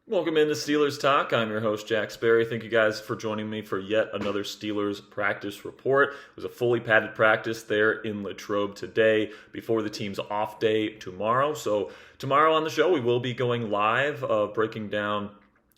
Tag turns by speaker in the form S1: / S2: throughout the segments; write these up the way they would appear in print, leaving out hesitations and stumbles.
S1: Welcome into Steelers Talk. I'm your host, Jack Sperry. Thank you guys for joining me for yet another Steelers practice report. It was a fully padded practice there in Latrobe today before the team's off day tomorrow. So tomorrow on the show, we will be going live, breaking down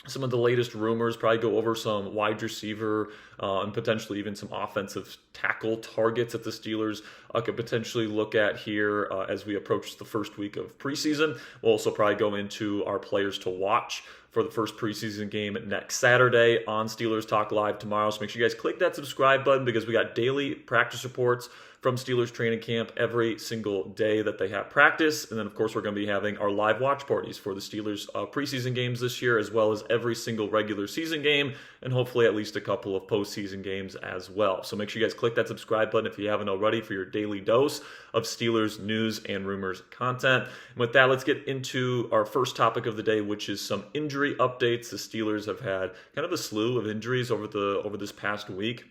S1: some of the latest rumors, probably go over some wide receiver and potentially even some offensive tackle targets that the Steelers could potentially look at here as we approach the first week of preseason. We'll also probably go into our players to watch for the first preseason game next Saturday on Steelers Talk Live tomorrow. So make sure you guys click that subscribe button because we got daily practice reports from Steelers training camp every single day that they have practice. And then, of course, we're going to be having our live watch parties for the Steelers preseason games this year, as well as every single regular season game, and hopefully at least a couple of postseason games as well. So make sure you guys click that subscribe button if you haven't already for your daily dose of Steelers news and rumors content. And with that, let's get into our first topic of the day, which is some injury updates. The Steelers have had kind of a slew of injuries over this past week.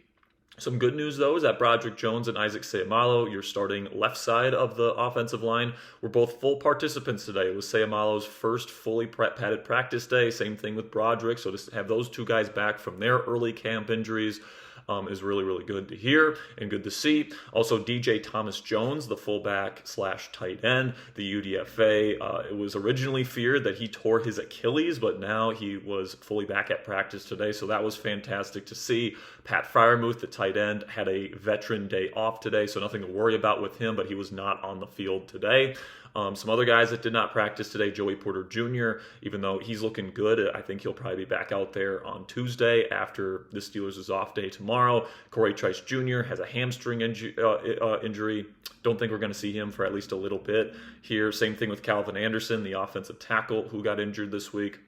S1: Some good news, though, is that Broderick Jones and Isaac Seumalo, your starting left side of the offensive line, were both full participants today. It was Seumalo's first fully padded practice day. Same thing with Broderick. So to have those two guys back from their early camp injuries is really, really good to hear and good to see. Also, DJ Thomas Jones, the fullback / tight end, the UDFA. It was originally feared that he tore his Achilles, but now he was fully back at practice today, so that was fantastic to see. Pat Freiermuth, the tight end, had a veteran day off today, so nothing to worry about with him, but he was not on the field today. Some other guys that did not practice today, Joey Porter Jr., even though he's looking good, I think he'll probably be back out there on Tuesday after the Steelers' off day tomorrow. Corey Trice Jr. has a hamstring injury. Don't think we're going to see him for at least a little bit here. Same thing with Calvin Anderson, the offensive tackle who got injured this week.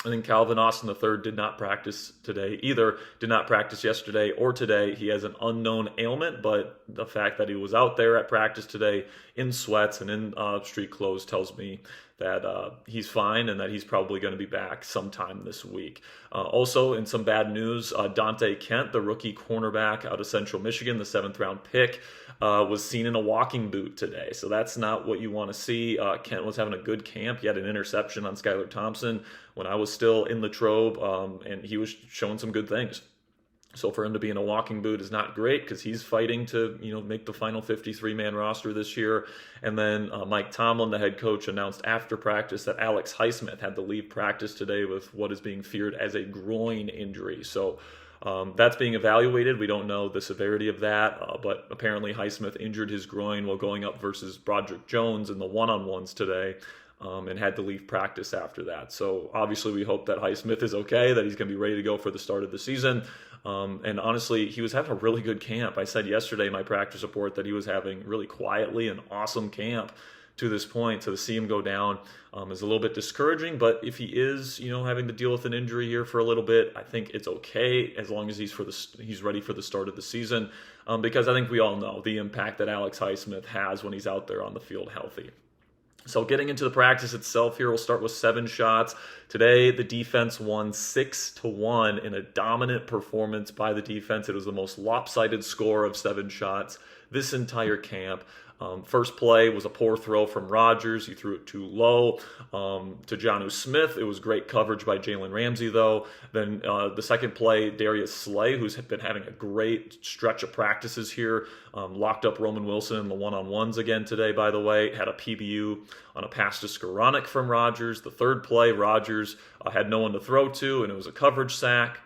S1: I think Calvin Austin III did not practice today either, did not practice yesterday or today. He has an unknown ailment, but the fact that he was out there at practice today in sweats and in street clothes tells me that he's fine and that he's probably going to be back sometime this week. Also, in some bad news, Donte Kent, the rookie cornerback out of Central Michigan, the 7th-round pick, was seen in a walking boot today. So that's not what you want to see. Kent was having a good camp. He had an interception on Skylar Thompson when I was still in Latrobe, and he was showing some good things. So for him to be in a walking boot is not great because he's fighting to, make the final 53-man roster this year. And then Mike Tomlin, the head coach, announced after practice that Alex Highsmith had to leave practice today with what is being feared as a groin injury. So that's being evaluated. We don't know the severity of that, but apparently Highsmith injured his groin while going up versus Broderick Jones in the one-on-ones today. And had to leave practice after that. So obviously we hope that Highsmith is okay, that he's going to be ready to go for the start of the season. And honestly, he was having a really good camp. I said yesterday in my practice report that he was having really quietly an awesome camp to this point. So to see him go down is a little bit discouraging. But if he is, having to deal with an injury here for a little bit, I think it's okay as long as he's ready for the start of the season. Because I think we all know the impact that Alex Highsmith has when he's out there on the field healthy. So getting into the practice itself here, we'll start with 7 shots. Today, the defense won 6-1 in a dominant performance by the defense. It was the most lopsided score of 7 shots this entire camp. First play was a poor throw from Rodgers. He threw it too low to Jonnu Smith. It was great coverage by Jalen Ramsey, though. Then the second play, Darius Slay, who's been having a great stretch of practices here, locked up Roman Wilson in the one-on-ones again today, by the way. Had a PBU on a pass to Skowronek from Rodgers. The third play, Rodgers had no one to throw to, and it was a coverage sack.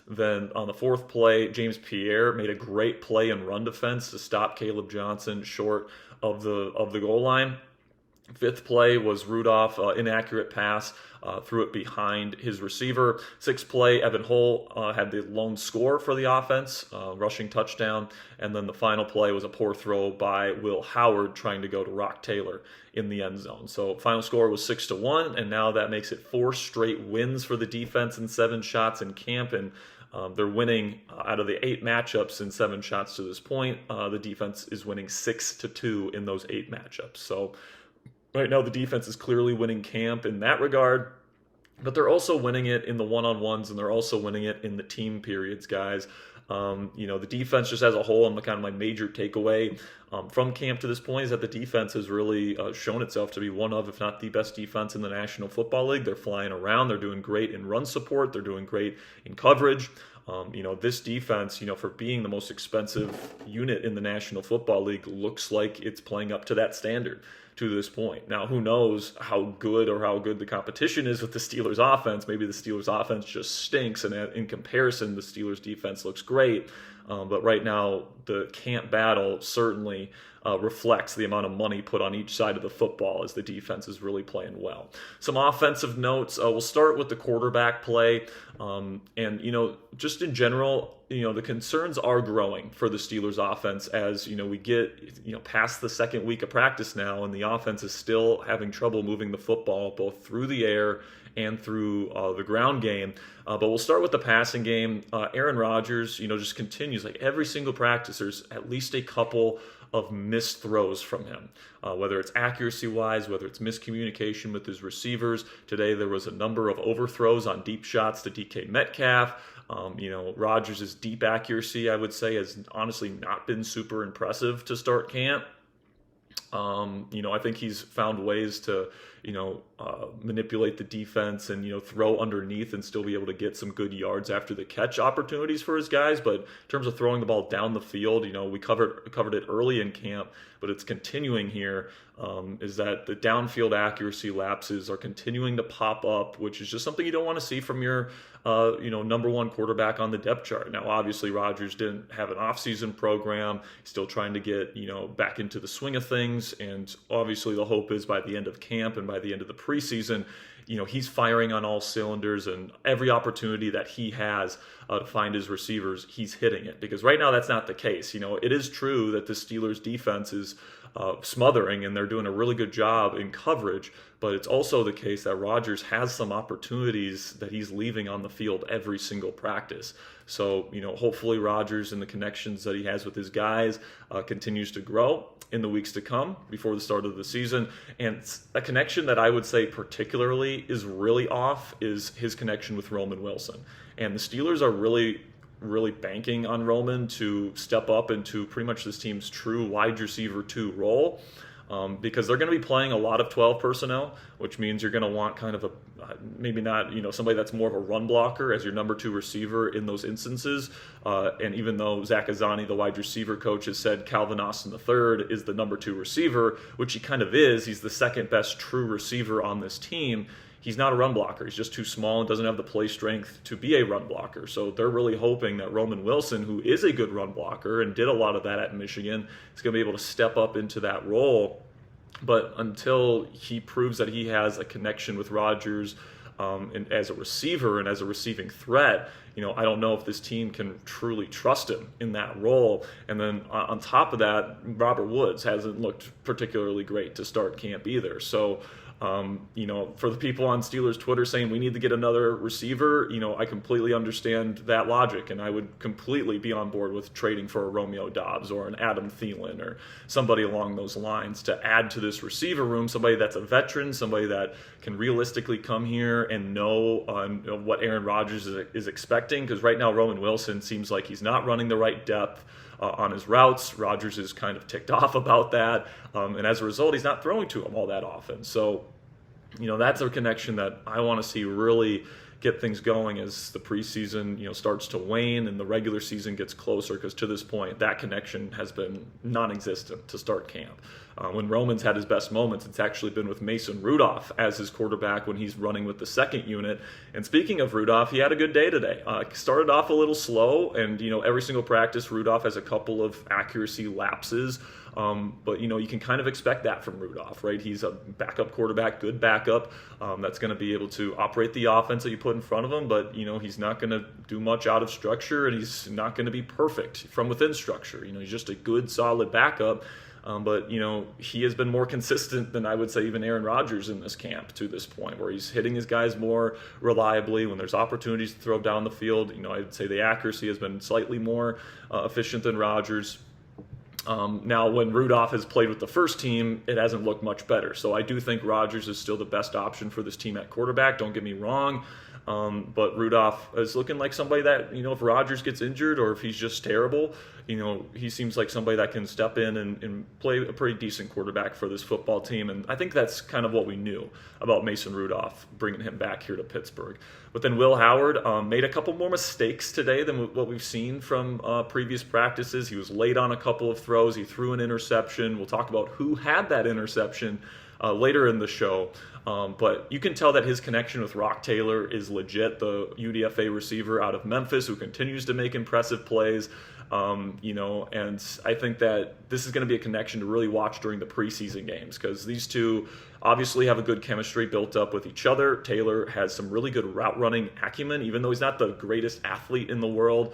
S1: Then on the fourth play, James Pierre made a great play in run defense to stop Kaleb Johnson short of the goal line. Fifth play was Rudolph, inaccurate pass, threw it behind his receiver. Sixth play, Evan Hull had the lone score for the offense, rushing touchdown. And then the final play was a poor throw by Will Howard trying to go to Rock Taylor in the end zone. So final score was 6-1, and now that makes it 4 straight wins for the defense in 7 shots in camp. And they're winning out of the 8 matchups in 7 shots to this point. The defense is winning 6-2 in those 8 matchups. So right now, the defense is clearly winning camp in that regard. But they're also winning it in the one-on-ones, and they're also winning it in the team periods, guys. The defense just as a whole, and kind of my major takeaway from camp to this point is that the defense has really shown itself to be one of, if not the best defense in the National Football League. They're flying around. They're doing great in run support. They're doing great in coverage. This defense, for being the most expensive unit in the National Football League, looks like it's playing up to that standard to this point. Now, who knows how good the competition is with the Steelers offense. Maybe the Steelers offense just stinks, and in comparison, the Steelers defense looks great. But right now, the camp battle certainly reflects the amount of money put on each side of the football as the defense is really playing well. Some offensive notes. We'll start with the quarterback play. Just in general, the concerns are growing for the Steelers offense as, we get, past the second week of practice now, and the offense is still having trouble moving the football both through the air and through the ground game. But we'll start with the passing game. Aaron Rodgers, just continues. Like every single practice, there's at least a couple of missed throws from him, whether it's accuracy-wise, whether it's miscommunication with his receivers. Today there was a number of overthrows on deep shots to DK Metcalf. Rodgers' deep accuracy, I would say, has honestly not been super impressive to start camp. I think he's found ways to, manipulate the defense and, throw underneath and still be able to get some good yards after the catch opportunities for his guys. But in terms of throwing the ball down the field, we covered it early in camp, but it's continuing here, is that the downfield accuracy lapses are continuing to pop up, which is just something you don't want to see from your number one quarterback on the depth chart. Now, obviously, Rodgers didn't have an offseason program. He's still trying to get, back into the swing of things. And obviously, the hope is by the end of camp and by the end of the preseason, he's firing on all cylinders, and every opportunity that he has to find his receivers, he's hitting it. Because right now, that's not the case. It is true that the Steelers defense is smothering, and they're doing a really good job in coverage, but it's also the case that Rodgers has some opportunities that he's leaving on the field every single practice. So, hopefully Rodgers and the connections that he has with his guys continues to grow in the weeks to come before the start of the season. And a connection that I would say particularly is really off is his connection with Roman Wilson. And the Steelers are really banking on Roman to step up into pretty much this team's true wide receiver 2 role, because they're going to be playing a lot of 12 personnel, which means you're going to want kind of maybe not, somebody that's more of a run blocker as your number 2 receiver in those instances. And even though Zach Azzani, the wide receiver coach, has said Calvin Austin III is the number 2 receiver, which he kind of is, he's the second best true receiver on this team. He's not a run blocker. He's just too small and doesn't have the play strength to be a run blocker. So they're really hoping that Roman Wilson, who is a good run blocker and did a lot of that at Michigan, is going to be able to step up into that role. But until he proves that he has a connection with Rodgers and as a receiver and as a receiving threat, I don't know if this team can truly trust him in that role. And then on top of that, Robert Woods hasn't looked particularly great to start camp either. So for the people on Steelers Twitter saying we need to get another receiver, I completely understand that logic, and I would completely be on board with trading for a Romeo Doubs or an Adam Thielen or somebody along those lines to add to this receiver room, somebody that's a veteran, somebody that can realistically come here and know what Aaron Rodgers is expecting, because right now Roman Wilson seems like he's not running the right depth on his routes. Rodgers is kind of ticked off about that, and as a result, he's not throwing to him all that often. So, that's a connection that I want to see really get things going as the preseason, starts to wane and the regular season gets closer, because to this point, that connection has been non-existent to start camp. When Roman's had his best moments, it's actually been with Mason Rudolph as his quarterback when he's running with the second unit. And speaking of Rudolph, he had a good day today. Started off a little slow, and every single practice, Rudolph has a couple of accuracy lapses. But you can kind of expect that from Rudolph, right? He's a backup quarterback, good backup, that's going to be able to operate the offense that you put in front of him. But he's not going to do much out of structure, and he's not going to be perfect from within structure. He's just a good, solid backup. But he has been more consistent than I would say even Aaron Rodgers in this camp to this point, where he's hitting his guys more reliably when there's opportunities to throw down the field. I'd say the accuracy has been slightly more efficient than Rodgers. Now, when Rudolph has played with the first team, it hasn't looked much better. So I do think Rodgers is still the best option for this team at quarterback. Don't get me wrong. But Rudolph is looking like somebody that, if Rodgers gets injured or if he's just terrible, he seems like somebody that can step in and play a pretty decent quarterback for this football team. And I think that's kind of what we knew about Mason Rudolph, bringing him back here to Pittsburgh. But then Will Howard made a couple more mistakes today than what we've seen from previous practices. He was late on a couple of throws. He threw an interception. We'll talk about who had that interception later in the show. But you can tell that his connection with Rock Taylor is legit, the UDFA receiver out of Memphis who continues to make impressive plays. And I think that this is going to be a connection to really watch during the preseason games because these two obviously have a good chemistry built up with each other. Taylor has some really good route running acumen, even though he's not the greatest athlete in the world,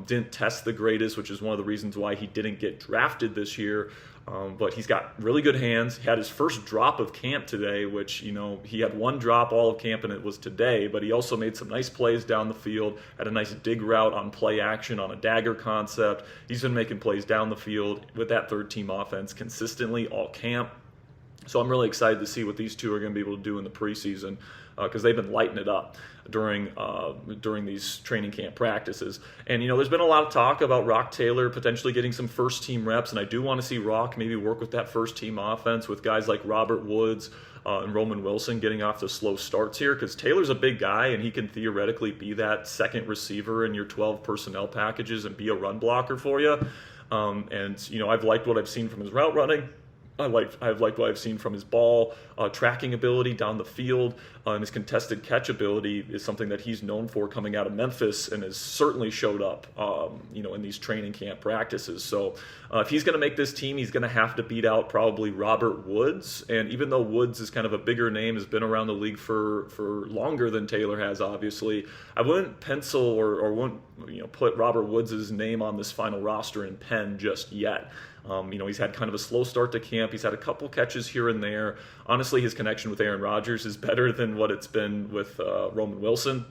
S1: didn't test the greatest, which is one of the reasons why he didn't get drafted this year. But he's got really good hands. He had his first drop of camp today, which, he had one drop all of camp and it was today, but he also made some nice plays down the field, had a nice dig route on play action on a dagger concept. He's been making plays down the field with that third team offense consistently all camp. So I'm really excited to see what these two are going to be able to do in the preseason because they've been lighting it up during these training camp practices. And, there's been a lot of talk about Rock Taylor potentially getting some first-team reps, and I do want to see Rock maybe work with that first-team offense with guys like Robert Woods and Roman Wilson getting off the slow starts here because Taylor's a big guy, and he can theoretically be that second receiver in your 12 personnel packages and be a run blocker for you. I've liked what I've seen from his route running. I've liked what I've seen from his ball tracking ability down the field, and his contested catch ability is something that he's known for coming out of Memphis and has certainly showed up, in these training camp practices. So if he's going to make this team, he's going to have to beat out probably Robert Woods. And even though Woods is kind of a bigger name, has been around the league for longer than Taylor has, obviously, I wouldn't pencil or wouldn't put Robert Woods' name on this final roster in pen just yet. He's had kind of a slow start to camp. He's had a couple catches here and there. Honestly, his connection with Aaron Rodgers is better than what it's been with Roman Wilson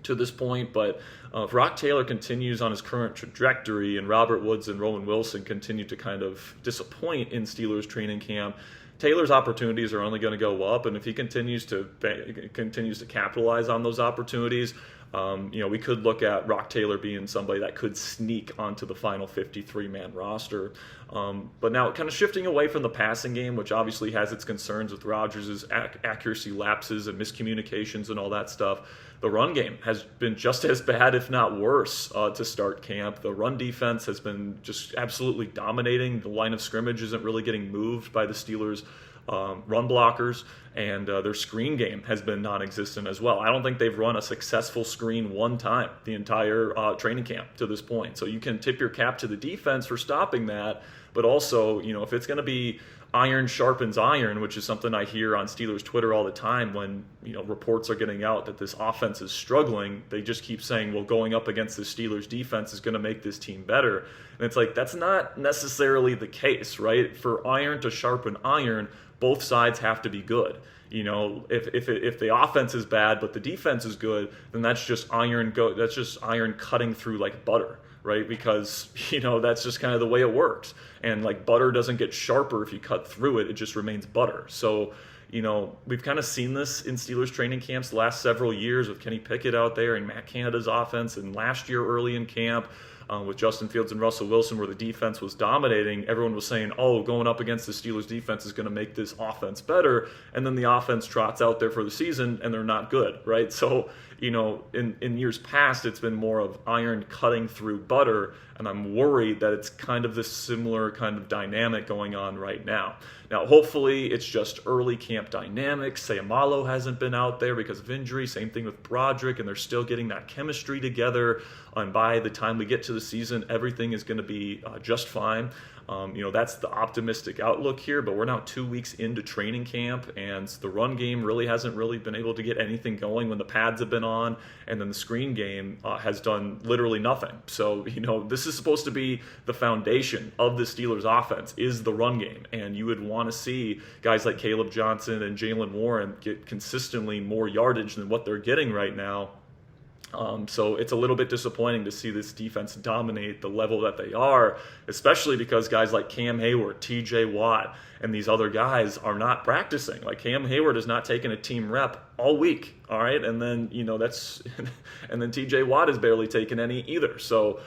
S1: to this point. But if Rock Taylor continues on his current trajectory and Robert Woods and Roman Wilson continue to kind of disappoint in Steelers training camp, Taylor's opportunities are only going to go up. And if he continues to capitalize on those opportunities, we could look at Rock Taylor being somebody that could sneak onto the final 53-man roster. But now kind of shifting away from the passing game, which obviously has its concerns with Rodgers' accuracy lapses and miscommunications and all that stuff, the run game has been just as bad, if not worse, to start camp. The run defense has been just absolutely dominating. The line of scrimmage isn't really getting moved by the Steelers' run blockers, and their screen game has been non-existent as well. I don't think they've run a successful screen one time the entire training camp to this point. So you can tip your cap to the defense for stopping that, but also, if it's going to be iron sharpens iron, which is something I hear on Steelers Twitter all the time when, reports are getting out that this offense is struggling, they just keep saying, well, going up against the Steelers defense is going to make this team better. And it's like, that's not necessarily the case, right? For iron to sharpen iron, both sides have to be good. If the offense is bad but the defense is good, then that's just iron cutting through like butter, right? Because that's just kind of the way it works. And like butter doesn't get sharper if you cut through it; it just remains butter. So we've kind of seen this in Steelers training camps the last several years with Kenny Pickett out there and Matt Canada's offense, and last year early in camp. With Justin Fields and Russell Wilson, where the defense was dominating, everyone was saying, going up against the Steelers defense is going to make this offense better. And then the offense trots out there for the season and they're not good, right? So, in years past, it's been more of iron cutting through butter. And I'm worried that it's kind of this similar kind of dynamic going on right now. Now, hopefully, it's just early camp dynamics. Seumalo hasn't been out there because of injury. Same thing with Broderick, and they're still getting that chemistry together. And by the time we get to the season, everything is going to be just fine. That's the optimistic outlook here, but we're now 2 weeks into training camp, and the run game really hasn't really been able to get anything going when the pads have been on, and then the screen game has done literally nothing. So, this is supposed to be the foundation of the Steelers offense, is the run game, and you would want to see guys like Kaleb Johnson and Jalen Warren get consistently more yardage than what they're getting right now. So it's a little bit disappointing to see this defense dominate the level that they are, especially because guys like Cam Hayward, TJ Watt, and these other guys are not practicing. Like Cam Hayward has not taken a team rep all week, all right? And then, and then TJ Watt has barely taken any either. So,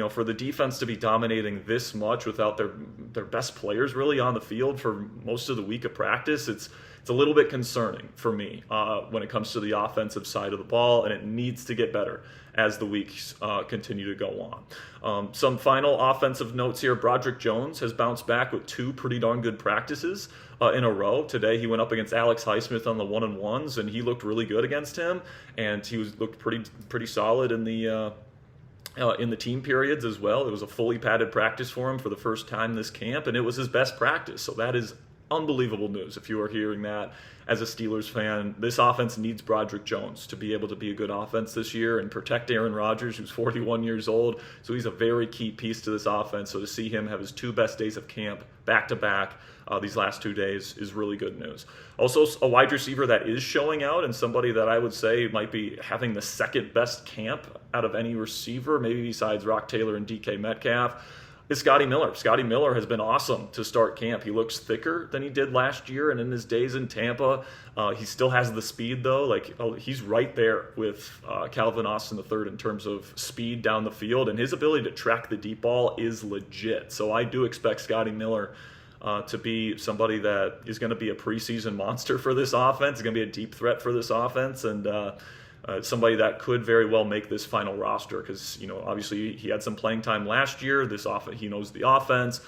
S1: for the defense to be dominating this much without their best players really on the field for most of the week of practice, it's a little bit concerning for me when it comes to the offensive side of the ball, and it needs to get better as the weeks continue to go on. Some final offensive notes here. Broderick Jones has bounced back with 2 pretty darn good practices in a row. Today he went up against Alex Highsmith on the 1-on-1s, and he looked really good against him, and he looked pretty solid in the team periods as well. It was a fully padded practice for him for the first time this camp, and it was his best practice. So that is unbelievable news if you are hearing that as a Steelers fan. This offense needs Broderick Jones to be able to be a good offense this year and protect Aaron Rodgers, who's 41 years old. So he's a very key piece to this offense. So to see him have his 2 best days of camp back-to-back these last 2 days is really good news. Also, a wide receiver that is showing out, and somebody that I would say might be having the second best camp out of any receiver, maybe besides Rock Taylor and DK Metcalf, is Scotty Miller. Scotty Miller has been awesome to start camp. He looks thicker than he did last year, and in his days in Tampa, he still has the speed, though. He's right there with Calvin Austin III in terms of speed down the field, and his ability to track the deep ball is legit. So I do expect Scotty Miller to be somebody that is going to be a preseason monster for this offense. He's going to be a deep threat for this offense, and somebody that could very well make this final roster because, obviously he had some playing time last year. He knows the offense.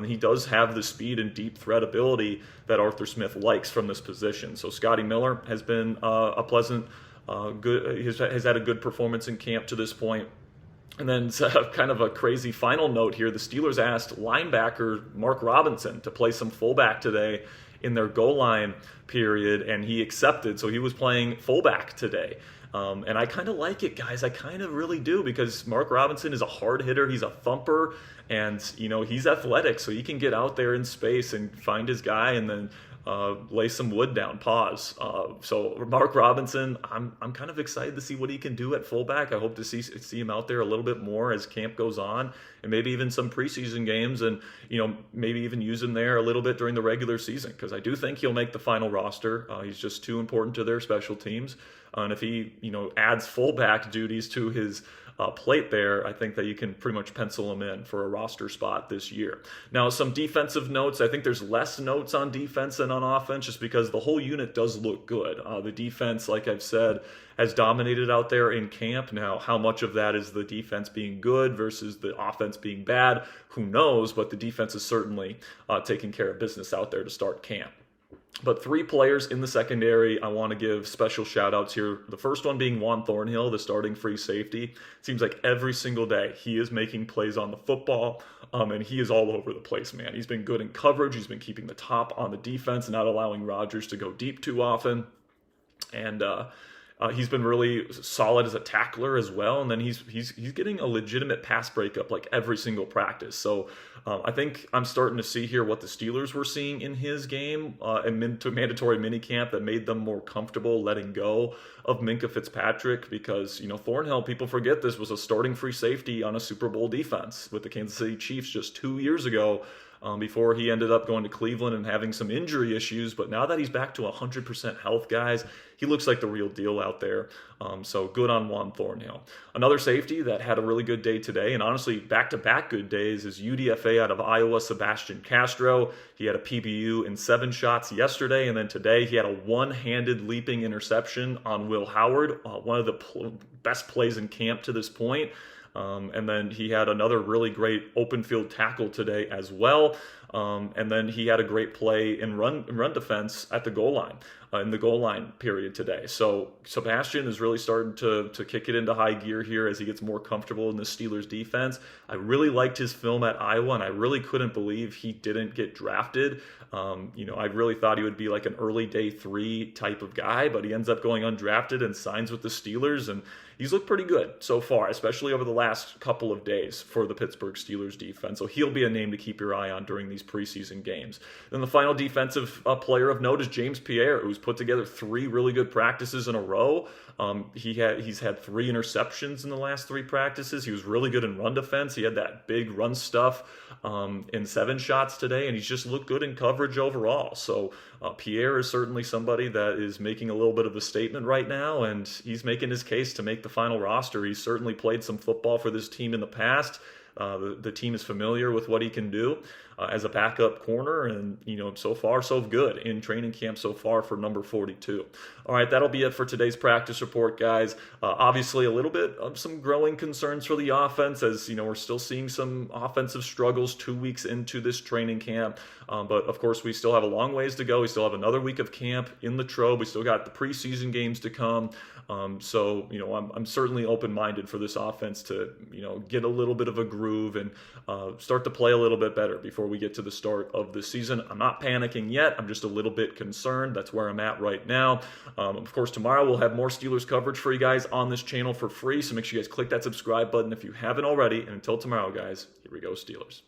S1: He does have the speed and deep threat ability that Arthur Smith likes from this position. So Scotty Miller has been a pleasant, good. Has had a good performance in camp to this point. And then kind of a crazy final note here. The Steelers asked linebacker Mark Robinson to play some fullback today in their goal line period, and he accepted. So he was playing fullback today. And I kind of like it, guys. I kind of really do, because Mark Robinson is a hard hitter. He's a thumper, and he's athletic, so he can get out there in space and find his guy and then lay some wood down, pause. So Mark Robinson, I'm kind of excited to see what he can do at fullback. I hope to see him out there a little bit more as camp goes on, and maybe even some preseason games, and maybe even use him there a little bit during the regular season, because I do think he'll make the final roster. He's just too important to their special teams. And if he, adds fullback duties to his plate there, I think that you can pretty much pencil him in for a roster spot this year. Now, some defensive notes. I think there's less notes on defense than on offense, just because the whole unit does look good. The defense, like I've said, has dominated out there in camp. Now, how much of that is the defense being good versus the offense being bad? Who knows? But the defense is certainly taking care of business out there to start camp. But 3 players in the secondary I want to give special shout-outs here. The first one being Juan Thornhill, the starting free safety. It seems like every single day he is making plays on the football, and he is all over the place, man. He's been good in coverage. He's been keeping the top on the defense, not allowing Rodgers to go deep too often. And he's been really solid as a tackler as well, and then he's getting a legitimate pass breakup like every single practice. So I think I'm starting to see here what the Steelers were seeing in his game and mandatory minicamp that made them more comfortable letting go of Minkah Fitzpatrick, because Thornhill, people forget this, was a starting free safety on a Super Bowl defense with the Kansas City Chiefs just 2 years ago. Before he ended up going to Cleveland and having some injury issues. But now that he's back to 100% health, guys, he looks like the real deal out there. So good on Juan Thornhill. Another safety that had a really good day today, and honestly back-to-back good days, is UDFA out of Iowa, Sebastian Castro. He had a PBU in 7 shots yesterday, and then today he had a one-handed leaping interception on Will Howard, one of the best plays in camp to this point. And then he had another really great open field tackle today as well. And then he had a great play in run defense at the goal line, in the goal line period today. So Sebastian is really starting to kick it into high gear here as he gets more comfortable in the Steelers defense. I really liked his film at Iowa, and I really couldn't believe he didn't get drafted. I really thought he would be like an early day 3 type of guy, but he ends up going undrafted and signs with the Steelers, and he's looked pretty good so far, especially over the last couple of days for the Pittsburgh Steelers defense. So he'll be a name to keep your eye on during these preseason games. Then the final defensive player of note is James Pierre, who's put together 3 really good practices in a row. He's had 3 interceptions in the last 3 practices. He was really good in run defense. He had that big run stuff in 7 shots today, and he's just looked good in coverage overall. So Pierre is certainly somebody that is making a little bit of a statement right now, and he's making his case to make the final roster. He's certainly played some football for this team in the past. The team is familiar with what he can do as a backup corner, and so far so good in training camp so far for number 42. All right, that'll be it for today's practice report, guys. Obviously, a little bit of some growing concerns for the offense, as we're still seeing some offensive struggles 2 weeks into this training camp. But of course, we still have a long ways to go. We still have another week of camp in Latrobe. We still got the preseason games to come. So I'm certainly open-minded for this offense to get a little bit of a groove and start to play a little bit better before we get to the start of the season. I'm not panicking yet. I'm just a little bit concerned. That's where I'm at right now. Of course, tomorrow we'll have more Steelers coverage for you guys on this channel for free. So make sure you guys click that subscribe button if you haven't already. And until tomorrow, guys, here we go, Steelers.